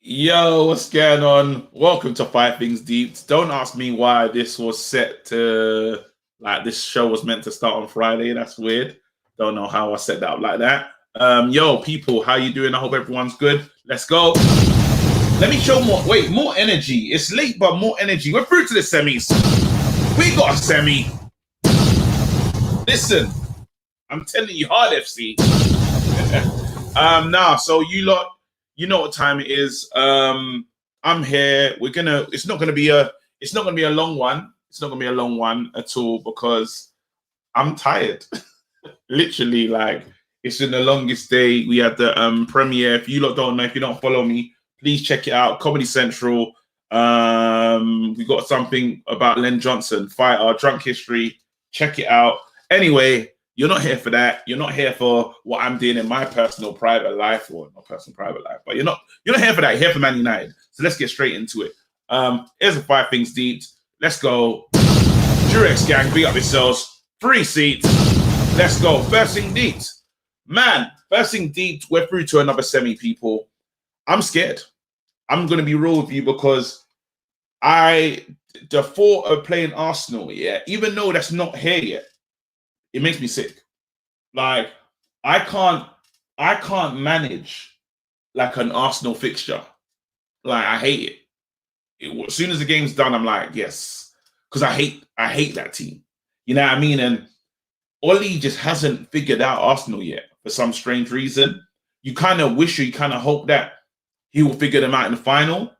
Yo, what's going on? Welcome to Five Things Deep. Don't ask me why this was set to this show was meant to start on Friday. That's weird. Don't know how I set that up like that. Yo, people, how you doing? I hope everyone's good. Let's go. Let me show more energy. It's late, but more energy. We're through to the semis. We got a semi. Listen, I'm telling you, hard FC. So you lot, you know what time it is. I'm here. It's not gonna be a long one. It's not gonna be a long one at all because I'm tired. Literally, it's been the longest day. We had the premiere. If you lot don't know, if you don't follow me, please check it out. Comedy Central. We got something about Len Johnson, fighter, drunk history. Check it out. Anyway, you're not here for that. You're not here for what I'm doing in my personal private life, or not personal private life, but you're not here for that. You're here for Man United. So let's get straight into it. Here's the Five Things Deep. Let's go. Durex gang, big up yourselves. 3 seats. Let's go. First thing deep. Man, first thing deep, we're through to another semi, people. I'm scared. I'm gonna be real with you because the thought of playing Arsenal, even though that's not here yet, it makes me sick. Like, I can't manage like an Arsenal fixture. Like, I hate it. As soon as the game's done, I'm like, yes, because I hate that team. You know what I mean? And Oli just hasn't figured out Arsenal yet for some strange reason. You kind of wish, or you kind of hope that he will figure them out in the final.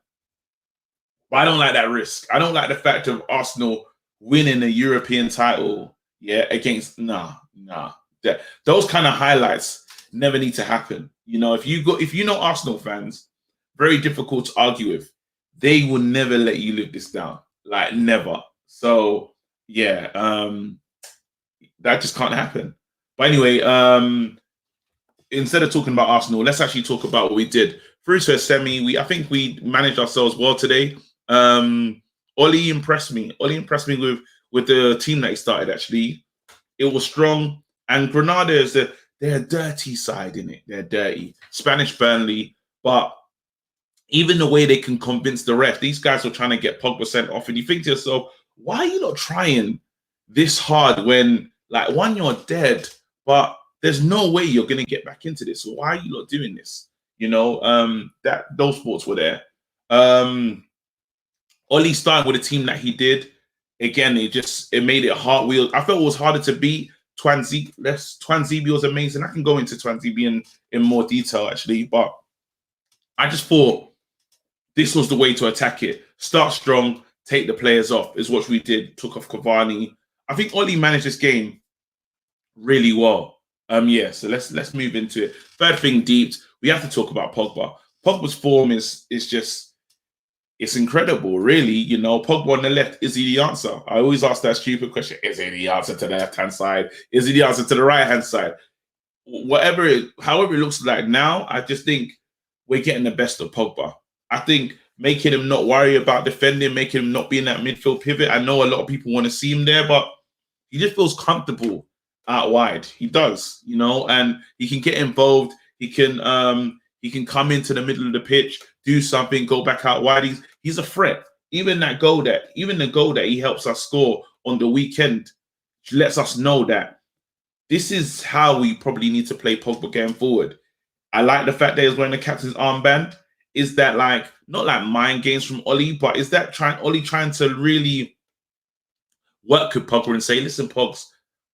But I don't like that risk. I don't like the fact of Arsenal winning a European title. Against those kind of highlights never need to happen. You know, if you know Arsenal fans, very difficult to argue with. They will never let you live this down, like never. So that just can't happen. But anyway, instead of talking about Arsenal, let's actually talk about what we did. Through to a semi, I think we managed ourselves well today. Oli impressed me. Oli impressed me with the team that he started, actually. It was strong. And Granada they're a dirty side, in it. They're dirty. Spanish Burnley. But even the way they can convince the ref, these guys are trying to get Pogba sent off. And you think to yourself, why are you not trying this hard when, like, one, you're dead, but there's no way you're going to get back into this. So why are you not doing this? You know, those thoughts were there. Oli starting with a team that he did. Again, it made it hard. I felt it was harder to beat. Tuanzebe was amazing. I can go into Tuanzebe in more detail, actually, but I just thought this was the way to attack it. Start strong, take the players off, is what we did. Took off Cavani. I think Oli managed this game really well. So let's move into it. Third thing deep, we have to talk about Pogba. Pogba's form is just, it's incredible, really. You know, Pogba on the left, is he the answer? I always ask that stupid question. Is he the answer to the left-hand side? Is he the answer to the right-hand side? However it looks like now, I just think we're getting the best of Pogba. I think making him not worry about defending, making him not be in that midfield pivot. I know a lot of people want to see him there, but he just feels comfortable out wide. He does, you know, and he can get involved. He can come into the middle of the pitch, do something, go back out wide. He's a threat. Even the goal that he helps us score on the weekend lets us know that this is how we probably need to play Pogba going forward. I like the fact that he's wearing the captain's armband. Is that not like mind games from Oli, but is that Oli trying to really work with Pogba and say, listen, Pogs,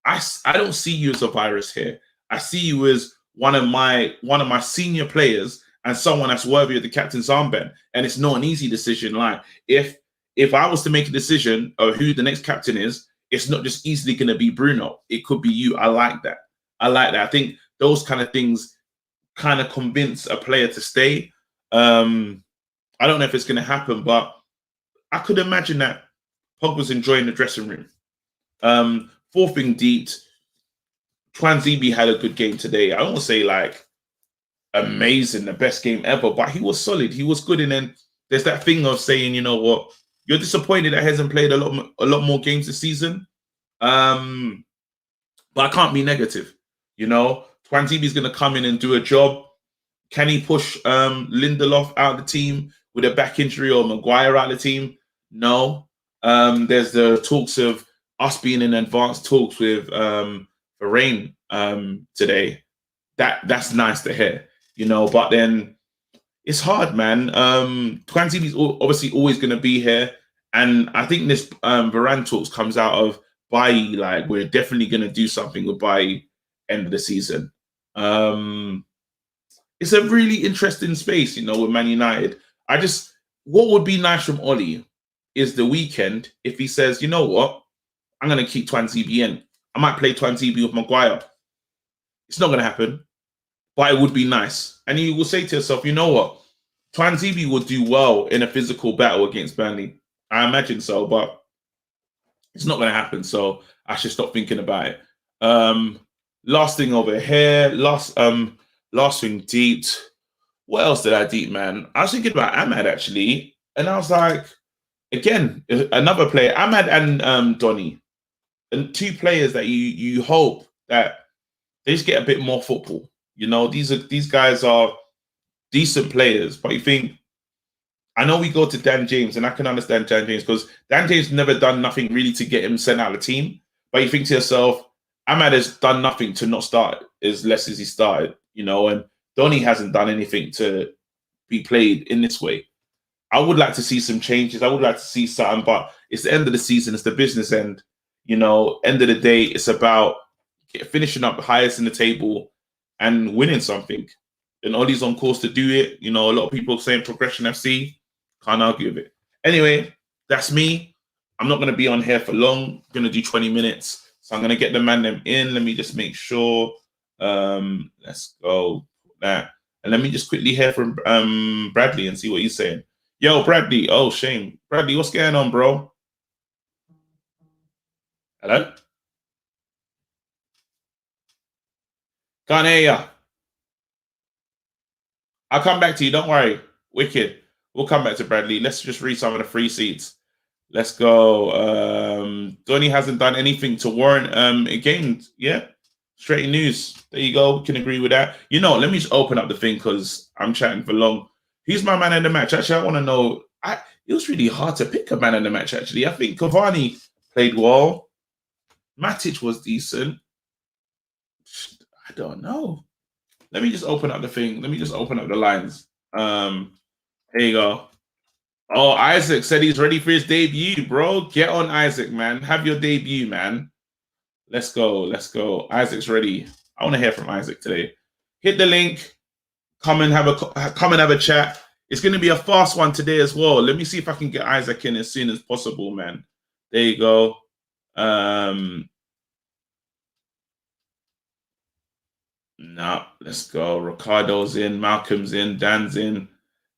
I don't see you as a virus here. I see you as one of my senior players and someone that's worthy of the captain's armband. And it's not an easy decision. Like, if I was to make a decision of who the next captain is, it's not just easily going to be Bruno. It could be you. I like that. I think those kind of things kind of convince a player to stay. I don't know if it's going to happen, but I could imagine that Pogba's enjoying the dressing room. Fourth thing deep, Tuanzebe had a good game today. I don't say amazing, the best game ever, but he was solid. He was good. And then there's that thing of saying, you know what, you're disappointed that he hasn't played a lot more games this season. But I can't be negative. You know, Tuanzebe is going to come in and do a job. Can he push Lindelof out of the team with a back injury or Maguire out of the team? No. There's the talks of us being in advanced talks with Varane today. That's nice to hear, but then it's hard, man. Tuanzebe's obviously always going to be here. And I think this Varane talks comes out of Bailly. Like, we're definitely going to do something with Bailly end of the season. It's a really interesting space, with Man United. What would be nice from Ollie is the weekend if he says, you know what, I'm going to keep Tuanzebe in. I might play Tuanzebe with Maguire. It's not going to happen, but it would be nice. And you will say to yourself, you know what, Tuanzebe would do well in a physical battle against Burnley. I imagine so, but it's not going to happen. So I should stop thinking about it. Last thing over here, last thing deep. What else did I deep, man? I was thinking about Ahmad actually, and I was like, again, another player, Ahmad and Donny, and two players that you hope that they just get a bit more football. These guys are decent players, but you think, I know we go to Dan James, and I can understand Dan James because Dan James never done nothing really to get him sent out of the team. But you think to yourself, Ahmad has done nothing to not start as less as he started, and Donny hasn't done anything to be played in this way. I would like to see some changes. I would like to see something, but it's the end of the season. It's the business end. End of the day, it's about finishing up highest in the table and winning something. And Ollie's on course to do it. A lot of people saying Progression FC. Can't argue with it. Anyway, that's me. I'm not going to be on here for long. I'm going to do 20 minutes. So I'm going to get the man them in. Let me just make sure. Let's go. That. And let me just quickly hear from Bradley and see what he's saying. Yo, Bradley. Oh, shame. Bradley, what's going on, bro? Hello? Can't hear ya. I'll come back to you. Don't worry. Wicked. We'll come back to Bradley. Let's just read some of the free seats. Let's go. Donny hasn't done anything to warrant a game. Yeah. Straight news. There you go. We can agree with that. Let me just open up the thing because I'm chatting for long. Who's my man in the match? Actually, I want to know. It was really hard to pick a man in the match, actually. I think Cavani played well. Matic was decent. I don't know. Let me just open up the thing. Let me just open up the lines. Here you go. Oh, Isaac said he's ready for his debut, bro. Get on, Isaac, man. Have your debut, man. Let's go. Let's go. Isaac's ready. I want to hear from Isaac today. Hit the link. Come and have a chat. It's going to be a fast one today as well. Let me see if I can get Isaac in as soon as possible, man. There you go. No, let's go. Ricardo's in. Malcolm's in. Dan's in.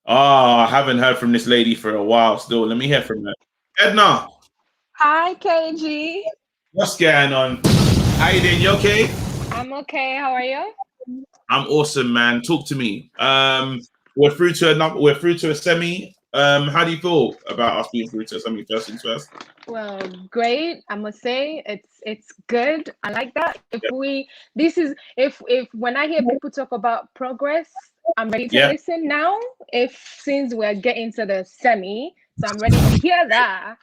Oh, I haven't heard from this lady for a while still. Let me hear from her. Edna. Hi, KG. What's going on? How you doing? You okay? I'm okay. How are you? I'm awesome, man. Talk to me. We're through to a semi. How do you feel about us being through to a semi? First things first. Well, great. I must say it's good. I like that. If when I hear people talk about progress, I'm ready to listen now. Since we're getting to the semi, so I'm ready to hear that.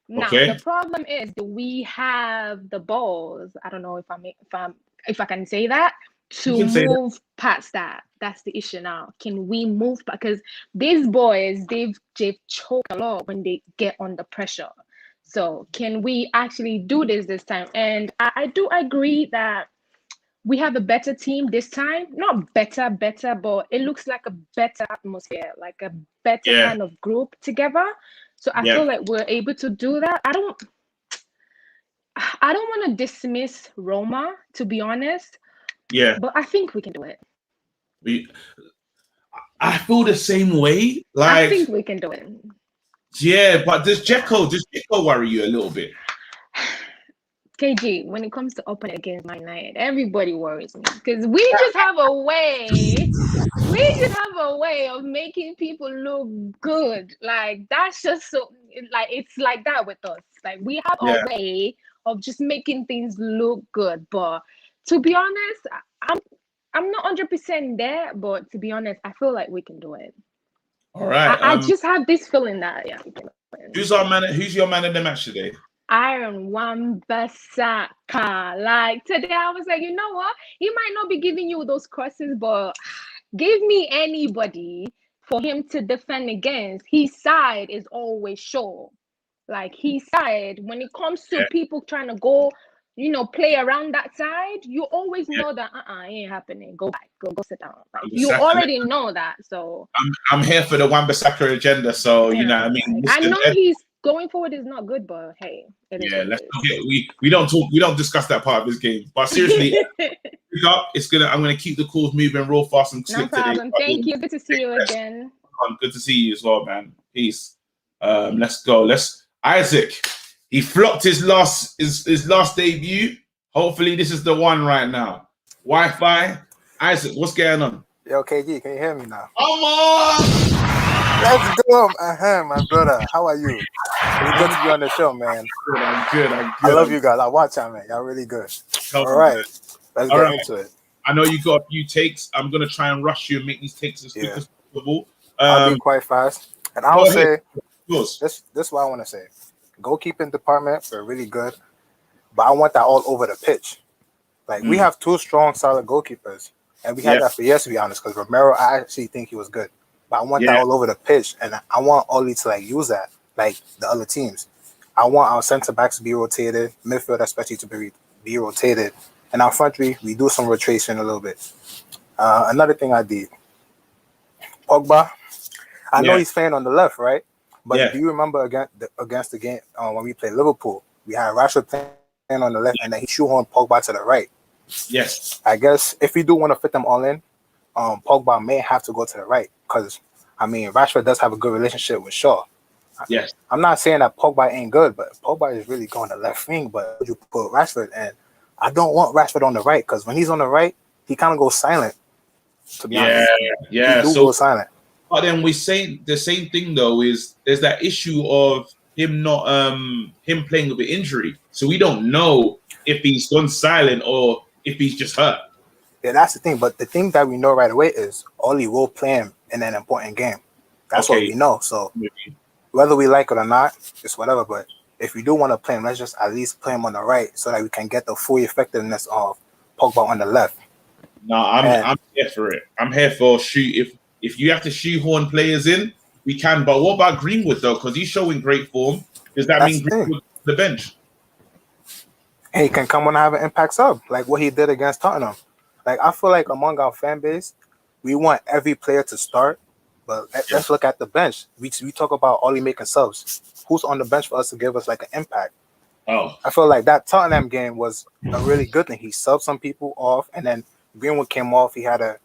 Now the problem is, do we have the balls? I don't know if I can say that, to move past that. That's the issue now. Can we move? Because these boys, they've choked a lot when they get under pressure. So can we actually do this time? And I do agree that we have a better team this time. Not better, but it looks like a better atmosphere, like a better kind of group together. So I feel like we're able to do that. I don't want to dismiss Roma, to be honest. Yeah. But I think we can do it. I feel the same way. I think we can do it. Yeah, but does Dzeko worry you a little bit? KG, when it comes to open against Man United, everybody worries me because we just have a way of making people look good. Like, that's just so, like, it's like that with us. Like, we have a way of just making things look good. But to be honest, I'm not 100% there, but to be honest, I feel like we can do it. All right. I just have this feeling that we can. Who's our man? Who's your man in the match today? Iron Wan-Bissaka. Like today, I was like, you know what? He might not be giving you those crosses, but give me anybody for him to defend against. His side is always sure. Like his side, when it comes to people trying to go, play around that side, you always know that it ain't happening. Go back, go sit down. Like you already know that. So I'm here for the Wan-Bissaka agenda. So you know, I mean, I know he's going forward is not good, but hey, let's not get, we don't discuss that part of this game. But seriously, I'm gonna keep the calls moving real fast and slick today. No problem. Thank you. Good to see you again. Good to see you as well, man. Peace. Let's go. Isaac. He flopped his last debut. Hopefully, this is the one right now. Wi-Fi. Isaac, what's going on? Yo, KG, can you hear me now? Come on! Let's go, my brother. How are you? It's good to be on the show, man. I'm good. I love you guys. I watch out, man. Y'all really good. All right, let's get into it. I know you got a few takes. I'm gonna try and rush you and make these takes as quick as possible. I'll be quite fast, and I'll say this. This is what I want to say. Goalkeeping department, we're really good, but I want that all over the pitch. Like we have two strong, solid goalkeepers, and we had that for years, to be honest. Because Romero, I actually think he was good, but I want that all over the pitch, and I want Oli to like use that, like the other teams. I want our center backs to be rotated, midfield especially to be rotated, and our front three we do some rotation a little bit. Another thing I did, Pogba. I know he's playing on the left, right? But do you remember against the game when we played Liverpool? We had Rashford playing on the left, and then he shoehorned Pogba to the right. Yes. I guess if we do want to fit them all in, Pogba may have to go to the right because, I mean, Rashford does have a good relationship with Shaw. Yes. I'm not saying that Pogba ain't good, but Pogba is really going to left wing. But you put Rashford, and I don't want Rashford on the right because when he's on the right, he kind of goes silent. To be honest, he go silent. But then we say the same thing though. Is there's that issue of him not him playing with an injury, so we don't know if he's gone silent or if he's just hurt. Yeah, that's the thing. But the thing that we know right away is Oli will play him in an important game. That's what we know. So whether we like it or not, it's whatever. But if we do want to play him, let's just at least play him on the right so that we can get the full effectiveness of Pogba on the left. No, I'm here for it. I'm here for if you have to shoehorn players in, we can. But what about Greenwood though? Because he's showing great form. Does that mean Greenwood the bench? He can come on and have an impact sub, like what he did against Tottenham. Like I feel like among our fan base, we want every player to start, but let's look at the bench. We talk about Oli making subs. Who's on the bench for us to give us like an impact? I feel like that Tottenham game was a really good thing. He subbed some people off, and then Greenwood came off. He had a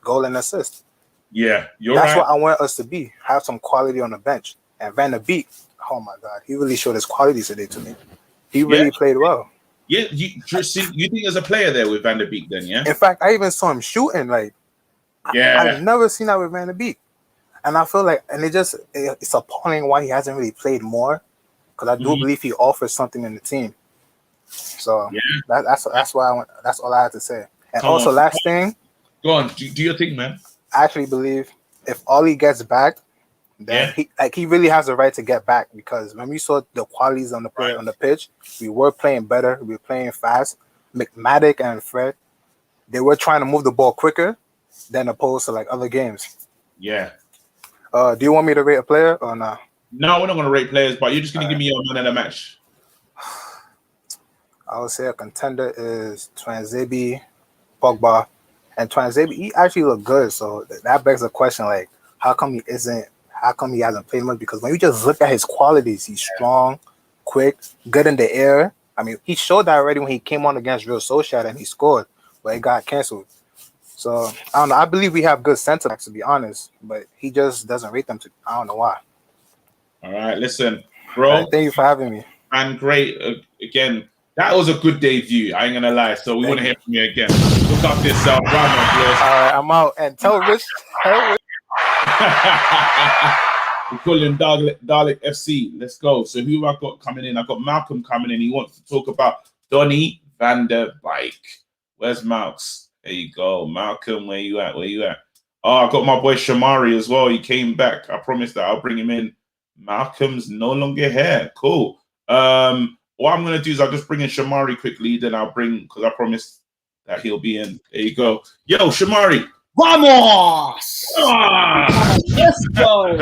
goal and assist. Yeah, that's what I want us to be. Have some quality on the bench. And Van der Beek, oh my God, he really showed his qualities today to me. He really played well. Yeah, you think there's a player there with Van der Beek then, yeah? In fact, I even saw him shooting. Like, I've never seen that with Van der Beek. And I feel like, and it's appalling why he hasn't really played more. Because I do believe he offers something in the team. So that's why that's all I had to say. And last thing. Go on, do your thing, man. I actually believe if Oli gets back, then he really has the right to get back because when we saw the qualities on the play on the pitch, we were playing better, we were playing fast. McMadic and Fred, they were trying to move the ball quicker than opposed to like other games. Yeah. Do you want me to rate a player or not? No, we're not gonna rate players, but you're just gonna give me your man of the match. I would say a contender is Tuanzebe, Pogba. And Tuanzebe, he actually looked good. So that begs the question, like, how come he hasn't played much? Because when you just look at his qualities, he's strong, quick, good in the air. I mean, he showed that already when he came on against Real Sociedad and he scored, but it got canceled. So, I don't know. I believe we have good center backs, to be honest, but he just doesn't rate them. I don't know why. All right, listen, bro. Thank you for having me. And great. Again, that was a good debut. I ain't going to lie. So we want to hear from you again. Look after yourself. Round of applause. All right, I'm out. And tell Rich. We call him Dalek FC. Let's go. So who have I got coming in? I've got Malcolm coming in. He wants to talk about Donny van der Beek. Where's Malks? There you go. Malcolm, where you at? Where you at? Oh, I got my boy Shamari as well. He came back. I promised that I'll bring him in. Malcolm's no longer here. Cool. What I'm gonna do is I'll just bring in Shamari quickly, then I'll bring, because I promised that he'll be in. There you go. Yo, Shamari. Vamos! Let's go.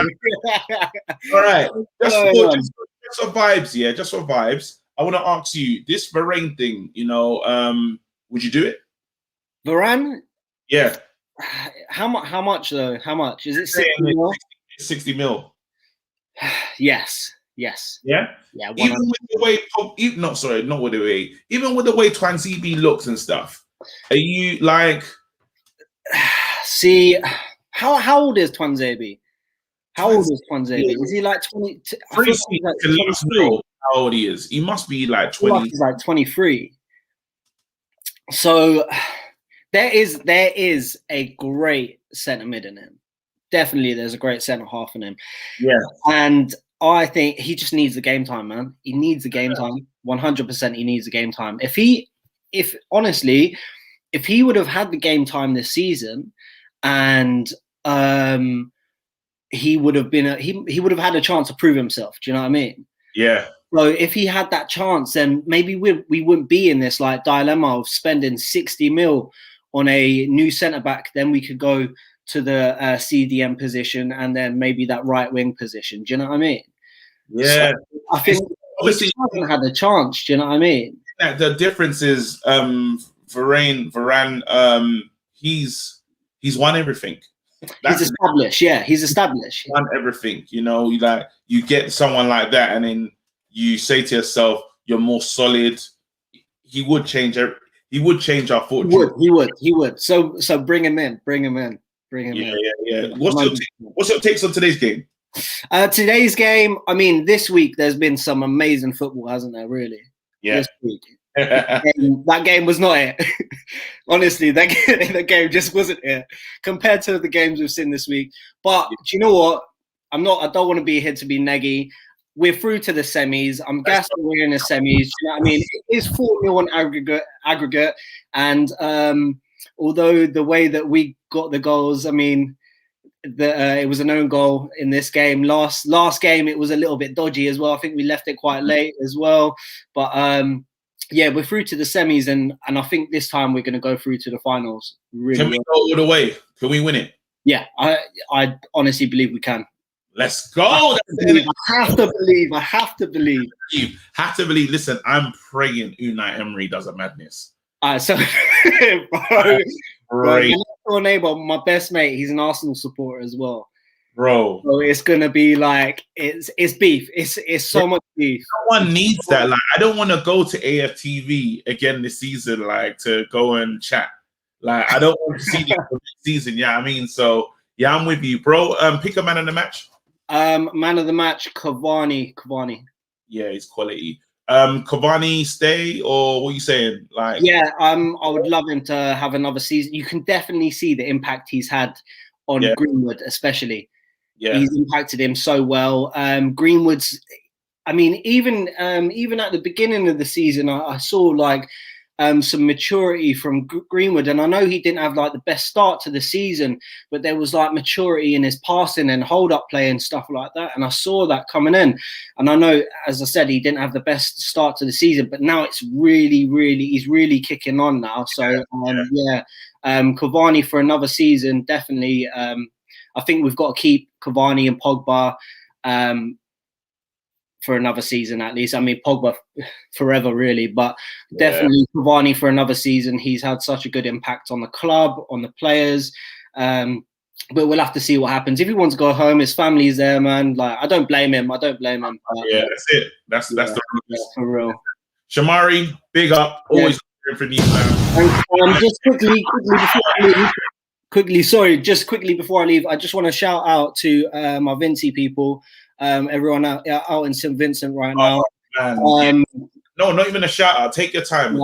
All right. Just for vibes, yeah. Just for vibes. I want to ask you this Varane thing. You know, would you do it? Varane? Yeah. How much though? How much is it? 60 mil? 60 mil. Yes. Yeah. Yeah. Even with the way, not with the way. Even with the way Tuanzebe looks and stuff. Are you like? See, how old is Tuanzebe? How old is Tuanzebe? Is he like 20? How old he is? He must be like 20. He's like 23. So there is a great centre mid in him. Definitely, there's a great centre half in him. Yeah, and I think he just needs the game time, man. He needs the game time. 100%, he needs the game time. If he would have had the game time this season, and he would have been he would have had a chance to prove himself. Do you know what I mean? Yeah. So if he had that chance, then maybe we wouldn't be in this like dilemma of spending 60 mil on a new centre back. Then we could go to the CDM position and then maybe that right wing position. Do you know what I mean? Yeah. So I think obviously he hasn't had a chance. Do you know what I mean? The difference is Varane. He's won everything. He's established. Yeah, he's established. He's won everything. You know, you get someone like that, and then you say to yourself, "You're more solid." He would change. He would change our fortune. He would. So bring him in. Yeah. What's your takes on today's game? Today's game. I mean, this week there's been some amazing football, hasn't there? Really. Yeah. This week. That game was not it. Honestly, that game just wasn't it compared to the games we've seen this week. But do you know what? I don't want to be here to be neggy. We're through to the semis. I'm guessing we're in the semis. You know what I mean? It is 4-0 on aggregate. And although the way that we got the goals, I mean, it was an own goal in this game. Last game, it was a little bit dodgy as well. I think we left it quite late as well. But yeah, we're through to the semis, and I think this time we're going to go through to the finals. Really, can we go all the way? Can we win it? Yeah, I honestly believe we can. Let's go. I have to believe. Have to believe. Listen, I'm praying Unai Emery does a madness. So, bro, my next-door neighbor, my best mate, he's an Arsenal supporter as well. Bro, so it's gonna be like it's beef. It's so much beef. No one needs that. Like, I don't want to go to AFTV again this season, like to go and chat. Like, I don't want to see the season. Yeah, I mean, so yeah, I'm with you, bro. Pick a man of the match. Man of the match, Cavani. Yeah, he's quality. Cavani stay, or what are you saying? Like, yeah, I would love him to have another season. You can definitely see the impact he's had on Greenwood, especially. Yeah, he's impacted him so well. Greenwood's, I mean, even at the beginning of the season, I saw like some maturity from Greenwood, and I know he didn't have like the best start to the season, but there was like maturity in his passing and hold up play and stuff like that, and I saw that coming in. And I know, as I said, he didn't have the best start to the season, but now it's he's really kicking on now. So Cavani for another season, definitely. I think we've got to keep Cavani and Pogba for another season at least. I mean, Pogba forever, really, but definitely Cavani for another season. He's had such a good impact on the club, on the players. But we'll have to see what happens. If he wants to go home, his family's there, man. Like, I don't blame him. But, yeah, that's it. That's the for real. Shamari, big up. Always for you, man. Just quickly before I leave, I just want to shout out to my Vinci people, everyone out in St. Vincent right now. No, not even a shout out. Take your time.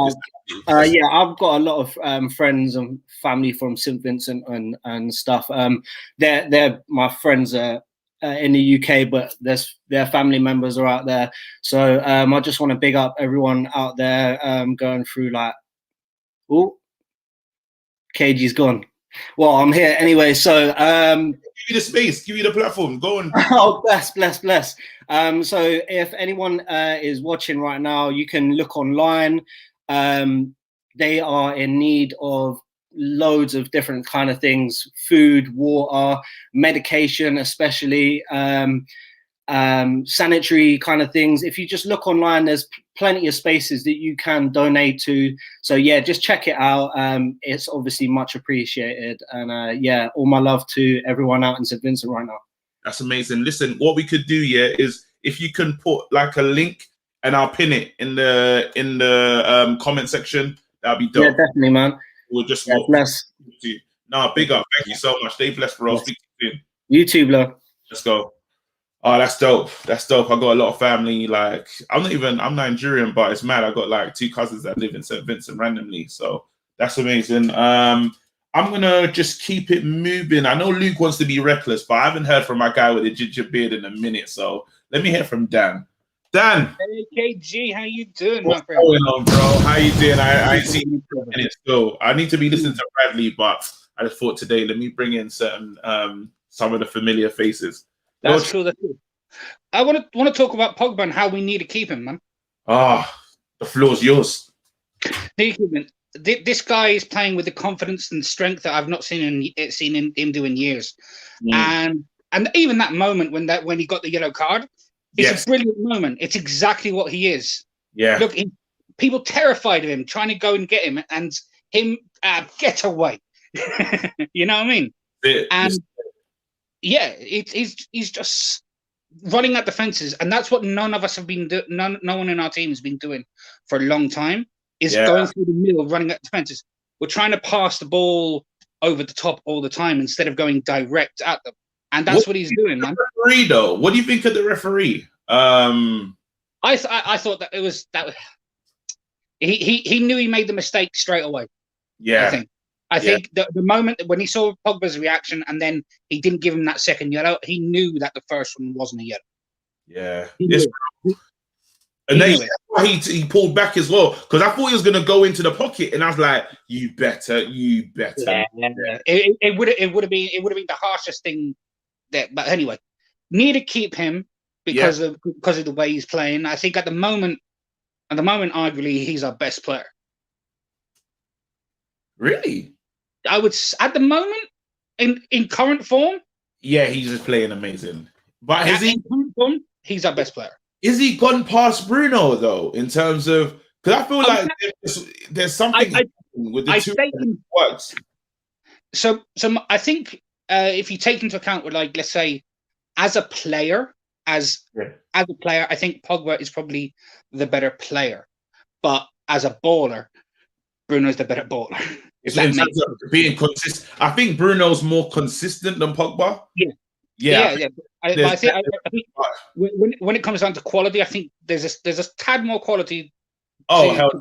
Yeah, I've got a lot of friends and family from St. Vincent and stuff. They're my friends in the UK, but their family members are out there. So I just want to big up everyone out there going through like. Oh, KG's gone. Well, I'm here anyway. So give you the space, give you the platform. Go on. Oh, bless. So if anyone is watching right now, you can look online. They are in need of loads of different kind of things: food, water, medication, especially sanitary kind of things. If you just look online, there's plenty of spaces that you can donate to. So yeah, just check it out. It's obviously much appreciated. And yeah, all my love to everyone out in St. Vincent right now. That's amazing. Listen, what we could do, yeah, is if you can put like a link and I'll pin it in the comment section, that'd be dope. Yeah, definitely, man. We'll just bless. No, big up. Thank you so much. Stay blessed, bro. Speak to you soon. You too, bro. Let's go. Oh, that's dope. That's dope. I got a lot of family. Like, I'm Nigerian, but it's mad. I got like 2 cousins that live in St. Vincent randomly. So that's amazing. I'm gonna just keep it moving. I know Luke wants to be reckless, but I haven't heard from my guy with the ginger beard in a minute. So let me hear from Dan. Dan. Hey KG, how you doing, What's my friend? going on, bro? How you doing? I ain't seen you in minutes. So I need to be listening to Bradley, but I just thought today, let me bring in certain some of the familiar faces. That's cool. That's cool. I want to talk about Pogba and how we need to keep him, man. The floor's yours. This guy is playing with the confidence and strength that I've not seen him do in years. And even that moment when he got the yellow card, it's a brilliant moment. It's exactly what he is. Yeah. Look, people terrified of him, trying to go and get him, and him get away. You know what I mean? He's just running at the fences, and that's what none of us have been doing. No one in our team has been doing for a long time. Is going through the middle, running at the fences. We're trying to pass the ball over the top all the time instead of going direct at them, and that's what he's doing, man. Referee, though, what do you think of the referee? I thought that it was that he knew he made the mistake straight away. Yeah, I think the moment when he saw Pogba's reaction and then he didn't give him that second yellow, he knew that the first one wasn't a yellow. Yeah. And then he pulled back as well, because I thought he was going to go into the pocket, and I was like, "You better." Yeah. It would have been the harshest thing. But anyway, need to keep him because of the way he's playing. I think at the moment, arguably, he's our best player. Really? I would at the moment in current form. Yeah, he's just playing amazing. But in current form, he's our best player. Is he gone past Bruno though? In terms of, because I feel like there's something with the two works. So I think if you take into account, like, let's say, as a player, I think Pogba is probably the better player, but as a baller, Bruno's the better baller. In terms of being consistent, I think Bruno's more consistent than Pogba. Yeah. I think when it comes down to quality, I think there's a tad more quality. Oh, hell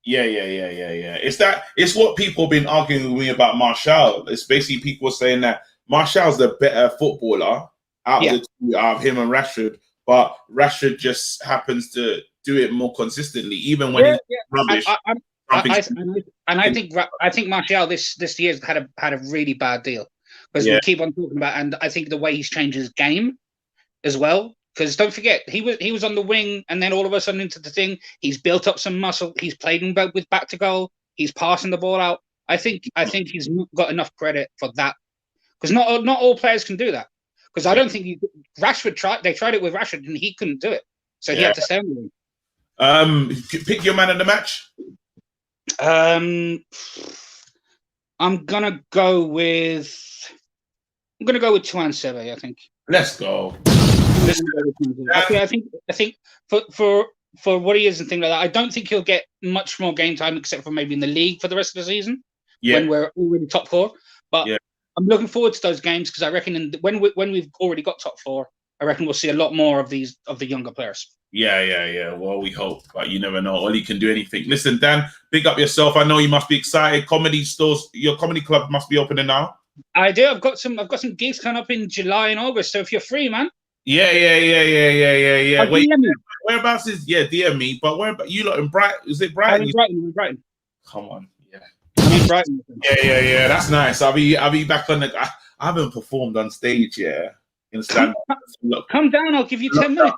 yeah. It's what people have been arguing with me about Martial. It's basically people saying that Martial's the better footballer out of the two, out of him and Rashford, but Rashford just happens to do it more consistently, even when he's rubbish. I think Martial this year's had a really bad deal. Because we keep on talking about, and I think the way he's changed his game as well. Because don't forget, he was on the wing, and then all of a sudden into the thing, he's built up some muscle. He's played with back to goal. He's passing the ball out. I think he's got enough credit for that. Because not all players can do that. Because I don't think Rashford tried. They tried it with Rashford, and he couldn't do it. So he had to stay on the wing. Pick your man of the match. I'm gonna go with Tuanzebe, I think. Let's go. I think for what he is and things like that, I don't think he'll get much more game time except for maybe in the league for the rest of the season when we're already top 4. But I'm looking forward to those games because I reckon when we've already got top 4, I reckon we'll see a lot more of the younger players. Yeah. Well, we hope, but you never know. Ollie can do anything. Listen, Dan, big up yourself. I know you must be excited. Comedy stores, your comedy club must be opening now. I do. I've got some gigs coming up in July and August. So if you're free, man. Yeah. Wait, whereabouts is DM me? But where? You lot in Brighton? Is it Brighton? I'm in Brighton. Come on, yeah. He's right. Yeah. That's nice. I'll be back on the. I haven't performed on stage, in stand. Come down. I'll give you 10 minutes.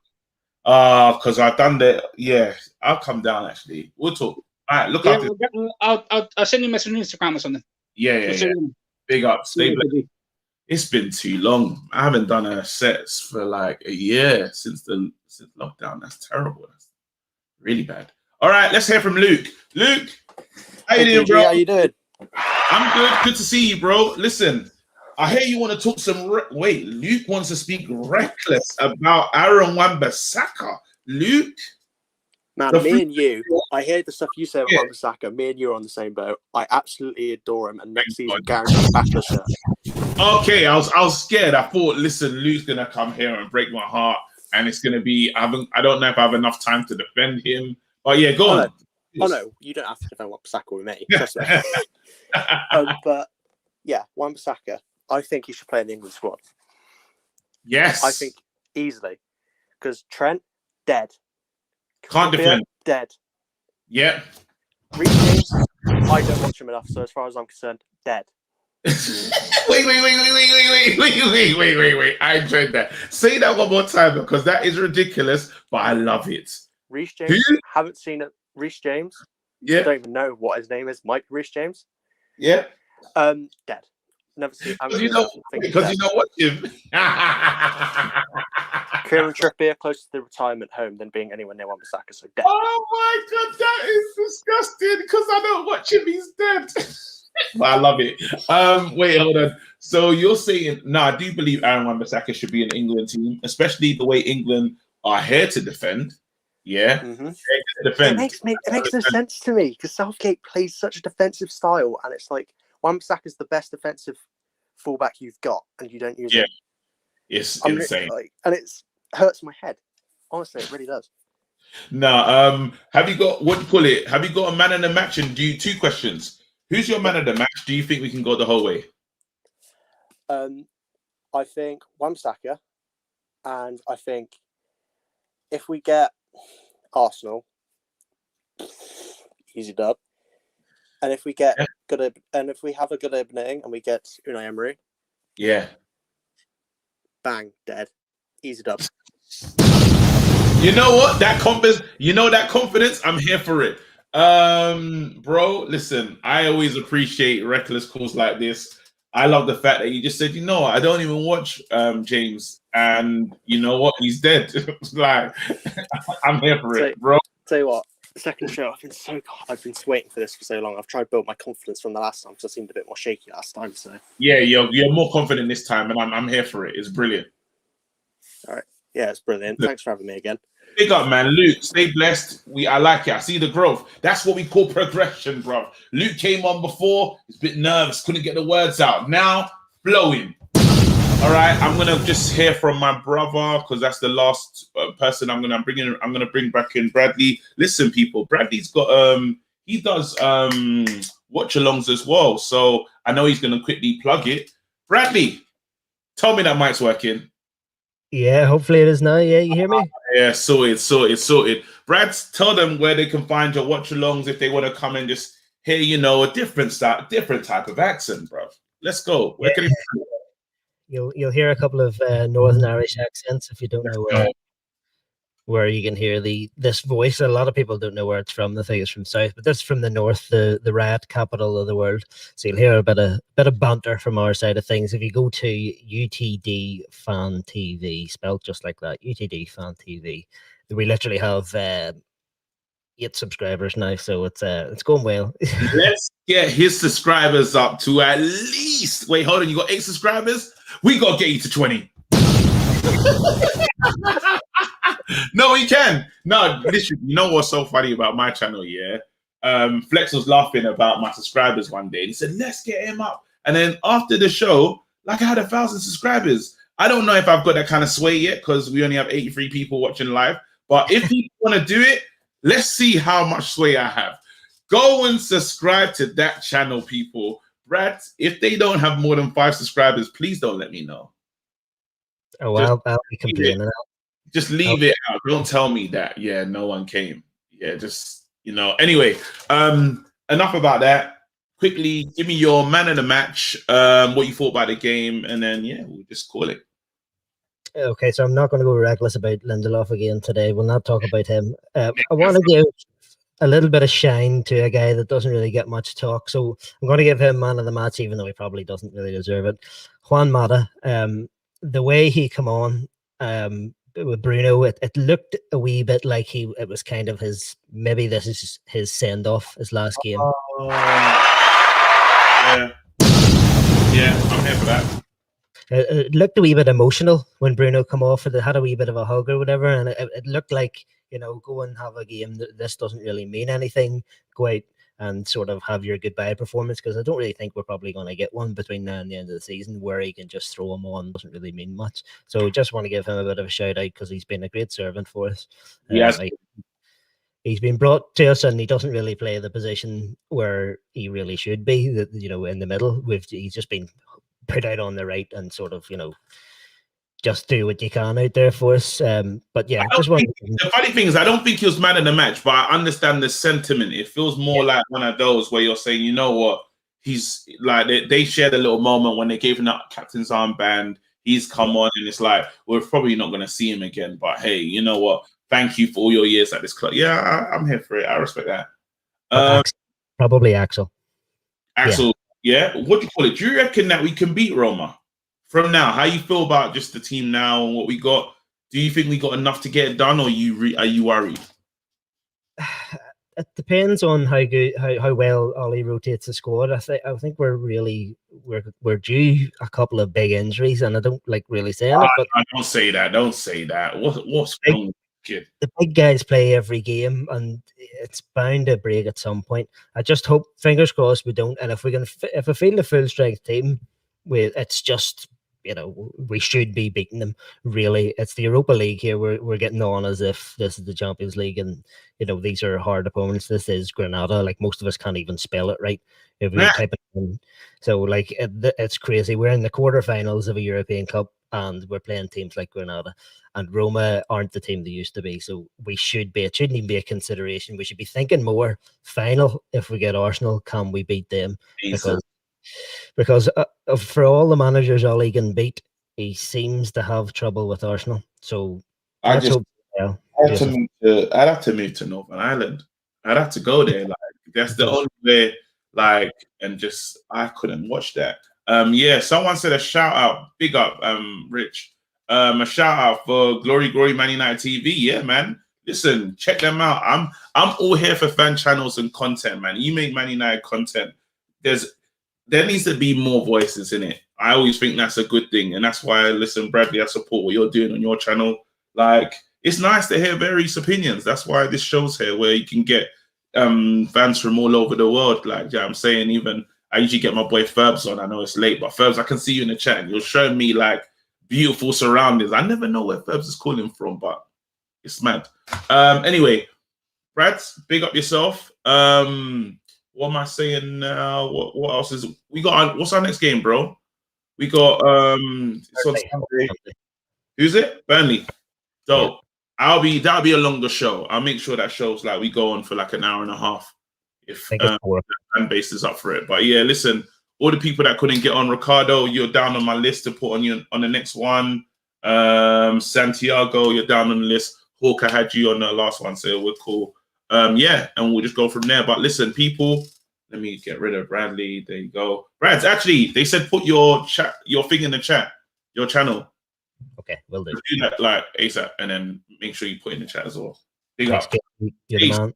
Because I've done the. Yeah, I'll come down. Actually, we'll talk. All right, look after. I'll send you a message on Instagram or something. Yeah. Big up. Stay blessed. It's been too long. I haven't done a sets for like a year since lockdown. That's terrible. That's really bad. All right, let's hear from Luke. Luke, how you doing, bro? How you doing? I'm good. Good to see you, bro. Listen, I hear you want to talk some. Wait, Luke wants to speak reckless about Aaron Wan-Bissaka. Luke. Man, me and you, I hear the stuff you say about Wan-Bissaka. Me and you are on the same boat. I absolutely adore him, and next season guaranteed bachelor shirt. Okay, I was scared. I thought, listen, Luke's gonna come here and break my heart, and it's gonna be. I don't know if I have enough time to defend him. But yeah, go on. Oh no, you don't have to defend Wan-Bissaka with me. Trust me. But yeah, Wan-Bissaka, I think he should play in the England squad. Yes, I think easily, because Trent dead. Can't defend. Dead. Yep. Reece James, I don't watch him enough, so as far as I'm concerned, dead. Wait. I enjoyed that. Say that one more time because that is ridiculous, but I love it. Reece James, haven't seen it. Reece James. Yeah. Don't even know what his name is. Mike Reece James. Yeah. Dead. Never seen. Because you don't watch him. Kieran Trippier close to the retirement home than being anywhere near Wan-Bissaka, so dead. Oh my god, that is disgusting. Because I don't watch him, he's dead. But I love it. Wait, hold on. So you're saying, no, I do believe Aaron Wan-Bissaka should be an England team, especially the way England are here to defend. Yeah, defend. It makes no sense to me because Southgate plays such a defensive style, and it's like Wan-Bissaka is the best defensive fullback you've got, and you don't use it. It's insane, and it hurts my head. Honestly, it really does. No, have you got Have you got a man in the match? And two questions. Who's your man of the match? Do you think we can go the whole way? I think Wan-Bissaka, and I think if we get Arsenal, easy dub. And if we get if we have a good opening and we get Unai Emery, bang, dead, easy dub. You know what? That confidence. I'm here for it. Bro, listen, I always appreciate reckless calls like this. I love the fact that you just said, I don't even watch James, and you know what? He's dead. Like, I'm here for it, bro. Tell you what, the second show, I've been waiting for this for so long. I've tried to build my confidence from the last time because I seemed a bit more shaky last time. So yeah, you're more confident this time, and I'm here for it. It's brilliant. All right, yeah, it's brilliant. Thanks for having me again. Big up, man. Luke, stay blessed. I like it. I see the growth. That's what we call progression, bro. Luke came on before. He's a bit nervous. Couldn't get the words out. Now, flowing. All right. I'm going to just hear from my brother because that's the last person I'm going to bring in. I'm going to bring back in Bradley. Listen, people. Bradley's got, he does watch-alongs as well. So I know he's going to quickly plug it. Bradley, tell me that mic's working. Yeah, hopefully it is now. Yeah, you hear me? Yeah, sorted. Brad, tell them where they can find your watch-alongs if they want to come and just hear, a different type of accent, bro. Let's go. Where can you'll hear a couple of Northern Irish accents if you don't know where you can hear this voice. A lot of people don't know where it's from. They think it's from south, but that's from the north, the riot capital of the world. So you'll hear a bit of banter from our side of things. If you go to UTD Fan TV, spelled just like that, UTD Fan TV, we literally have 8 subscribers now, so it's going well. Let's get his subscribers up to at least. Wait, hold on. You got 8 subscribers? We gotta get you to 20. No, we can. No, literally, you know what's so funny about my channel, yeah? Flex was laughing about my subscribers one day. He said, let's get him up. And then after the show, like I had 1,000 subscribers. I don't know if I've got that kind of sway yet because we only have 83 people watching live. But if people want to do it, let's see how much sway I have. Go and subscribe to that channel, people. Brad, if they don't have more than 5 subscribers, please don't let me know. Oh, well, I'll be complaining. Just leave it out. Don't tell me that. Yeah, no one came. Yeah, just, Anyway, enough about that. quickly give me your man of the match, what you thought about the game, and then we'll just call it. Okay, so I'm not going to go reckless about Lindelof again today. We'll not talk about him. I want to give a little bit of shine to a guy that doesn't really get much talk. So I'm going to give him man of the match, even though he probably doesn't really deserve it. Juan Mata, the way he come on with Bruno, it looked a wee bit like it was kind of maybe this is his send off, his last game. Yeah, I'm here for that. It looked a wee bit emotional when Bruno come off. It had a wee bit of a hug or whatever, and it looked like, go and have a game. This doesn't really mean anything. Go out and sort of have your goodbye performance, because I don't really think we're probably going to get one between now and the end of the season where he can just throw him on. Doesn't really mean much. So just want to give him a bit of a shout out, because he's been a great servant for us. Yes. He's been brought to us, and he doesn't really play the position where he really should be. In the middle, he's just been put out on the right and sort of, just do what you can out there for us. But yeah, the funny thing is, I don't think he was man of the match, but I understand the sentiment. It feels more like one of those where you're saying, you know what, he's like, they shared a little moment when they gave him that captain's armband. He's come on, and it's like, we're probably not going to see him again, but hey, you know what? Thank you for all your years at this club. Yeah, I'm here for it. I respect that. Probably Axel. Axel, yeah. What do you call it? Do you reckon that we can beat Roma from now? How you feel about just the team now and what we got? Do you think we got enough to get it done, or are you worried? It depends on how well Ollie rotates the squad. I think we're due a couple of big injuries, and I don't like really saying it. But don't say that. Don't say that. What's wrong with you, kid? The big guys play every game, and it's bound to break at some point. I just hope, fingers crossed, we don't. And if we field a full strength team, it's just, we should be beating them. Really, it's the Europa League here. We're getting on as if this is the Champions League, and these are hard opponents. This is Granada. Like, most of us can't even spell it right if we type it in. So like it's crazy. We're in the quarterfinals of a European Cup, and we're playing teams like Granada, and Roma aren't the team they used to be. So it shouldn't even be a consideration. We should be thinking more final. If we get Arsenal, can we beat them? Because for all the managers Ollie can beat, he seems to have trouble with Arsenal. So I'd have to move to Northern Ireland. I'd have to go there. Like, that's the only way. Like, and just I couldn't watch that. Someone said a shout out, big up, Rich. A shout out for Glory Man United TV. Yeah, man. Listen, check them out. I'm all here for fan channels and content, man. You make Man United content. There needs to be more voices in it. I always think that's a good thing. And that's why, listen, Bradley, I support what you're doing on your channel. Like, it's nice to hear various opinions. That's why this show's here, where you can get fans from all over the world. Like, I'm saying, even I usually get my boy Ferbs on. I know it's late, but Ferbs, I can see you in the chat. And you're showing me like beautiful surroundings. I never know where Ferbs is calling from, but it's mad. Anyway, Brad, big up yourself. What am I saying now? What else is we got? What's our next game, bro? We got it's on Sunday. Who's it? Burnley. So that'll be a longer show. I'll make sure that show's like we go on for like an hour and a half if the fan base is up for it. But yeah, listen, all the people that couldn't get on, Ricardo, you're down on my list to put on the next one. Santiago, you're down on the list. Hawk, I had you on the last one, so we're cool. And we'll just go from there. But listen, people, let me get rid of Bradley. There you go. Brad, actually, they said put your thing in the chat, your channel. Okay, will do. Do that like ASAP, and then make sure you put in the chat as well. Big up. You're the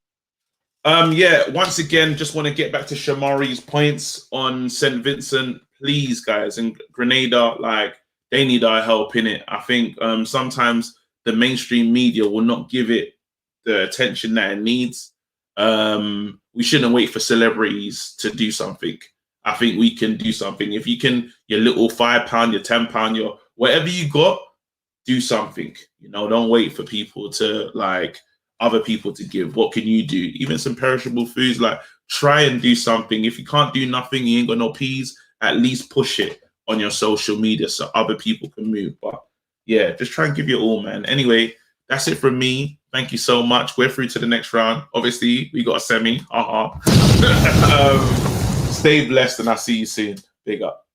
man. Once again, just want to get back to Shamari's points on St. Vincent. Please, guys, and Grenada, like, they need our help in it. I think sometimes the mainstream media will not give it the attention that it needs. We shouldn't wait for celebrities to do something. I think we can do something. If you can, your little £5, your £10, your whatever you got, do something. Don't wait for people to other people to give. What can you do? Even some perishable foods, like, try and do something. If you can't do nothing, you ain't got no peas, at least push it on your social media so other people can move. But yeah, just try and give your all, man. Anyway, that's it from me. Thank you so much. We're through to the next round. Obviously, we got a semi. Stay blessed, and I'll see you soon. Big up.